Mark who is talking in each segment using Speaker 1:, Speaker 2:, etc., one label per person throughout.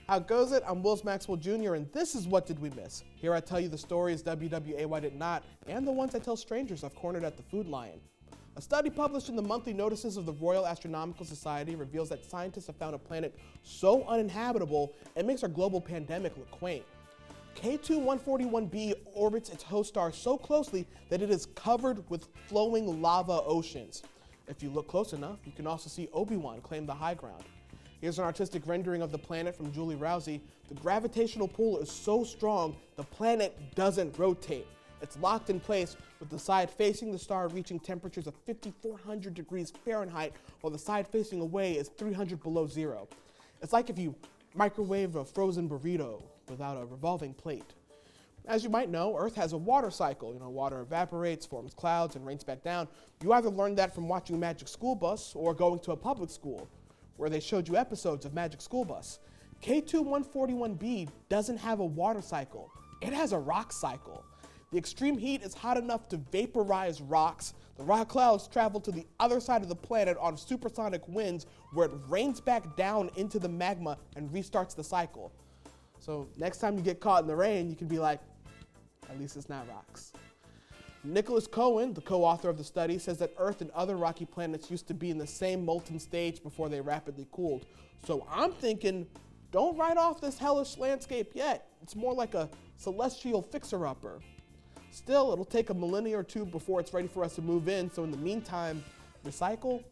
Speaker 1: How goes it? I'm Wills Maxwell Jr. and this is What Did We Miss? Here I tell you the stories WWAY did not and the ones I tell strangers I've cornered at the Food Lion. A study published in the monthly notices of the Royal Astronomical Society reveals that scientists have found a planet so uninhabitable it makes our global pandemic look quaint. K2-141b orbits its host star so closely that it is covered with flowing lava oceans. If you look close enough, you can also see Obi-Wan claim the high ground. Here's an artistic rendering of the planet from Julie Rousey. The gravitational pull is so strong, the planet doesn't rotate. It's locked in place with the side facing the star reaching temperatures of 5,400 degrees Fahrenheit, while the side facing away is 300 below zero. It's like if you microwave a frozen burrito without a revolving plate. As you might know, Earth has a water cycle. Water evaporates, forms clouds, and rains back down. You either learned that from watching Magic School Bus or going to a public school, where they showed you episodes of Magic School Bus. K2-141b doesn't have a water cycle. It has a rock cycle. The extreme heat is hot enough to vaporize rocks. The rock clouds travel to the other side of the planet on supersonic winds, where it rains back down into the magma and restarts the cycle. So next time you get caught in the rain, you can be like, at least it's not rocks. Nicholas Cohen, the co-author of the study, says that Earth and other rocky planets used to be in the same molten stage before they rapidly cooled. So I'm thinking, don't write off this hellish landscape yet. It's more like a celestial fixer-upper. Still, it'll take a millennia or two before it's ready for us to move in, so in the meantime, recycle.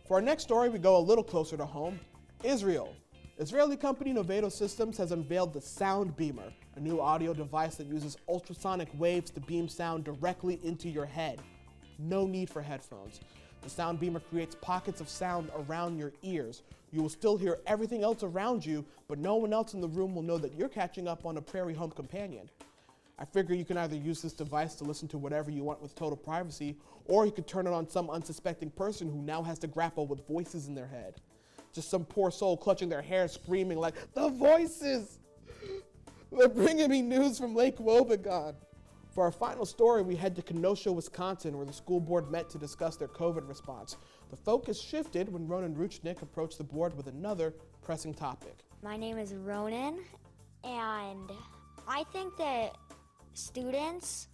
Speaker 1: For our next story, we go a little closer to home, Israel. Israeli company Novato Systems has unveiled the Sound Beamer, a new audio device that uses ultrasonic waves to beam sound directly into your head. No need for headphones. The Sound Beamer creates pockets of sound around your ears. You will still hear everything else around you, but no one else in the room will know that you're catching up on a Prairie Home Companion. I figure you can either use this device to listen to whatever you want with total privacy, or you could turn it on some unsuspecting person who now has to grapple with voices in their head. Just some poor soul clutching their hair screaming like, "The voices! They're bringing me news from Lake Wobegon." For our final story, we head to Kenosha, Wisconsin, where the school board met to discuss their COVID response. The focus shifted when Ronan Ruchnick approached the board with another pressing topic.
Speaker 2: My name is Ronan, and I think that students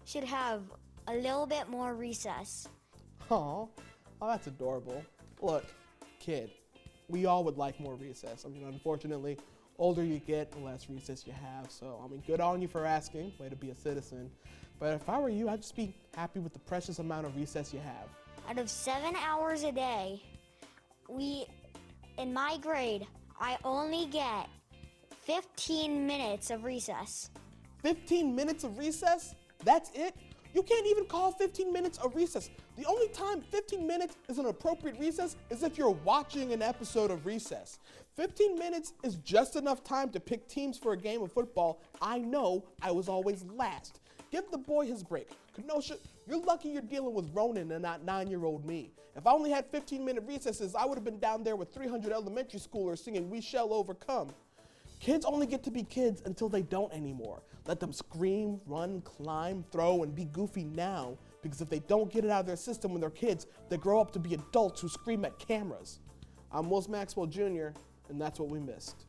Speaker 2: should have a little bit more recess.
Speaker 1: Oh, that's adorable. Look, kid, we all would like more recess. Unfortunately, older you get, the less recess you have. So, good on you for asking. Way to be a citizen. But if I were you, I'd just be happy with the precious amount of recess you have.
Speaker 2: Out of 7 hours a day, in my grade, I only get 15 minutes of recess.
Speaker 1: 15 minutes of recess? That's it? You can't even call 15 minutes a recess. The only time 15 minutes is an appropriate recess is if you're watching an episode of Recess. 15 minutes is just enough time to pick teams for a game of football. I know I was always last. Give the boy his break. Kenosha, you're lucky you're dealing with Ronan and not 9-year-old me. If I only had 15-minute recesses, I would have been down there with 300 elementary schoolers singing "We Shall Overcome." Kids only get to be kids until they don't anymore. Let them scream, run, climb, throw, and be goofy now, because if they don't get it out of their system when they're kids, they grow up to be adults who scream at cameras. I'm Wills Maxwell Jr., and that's what we missed.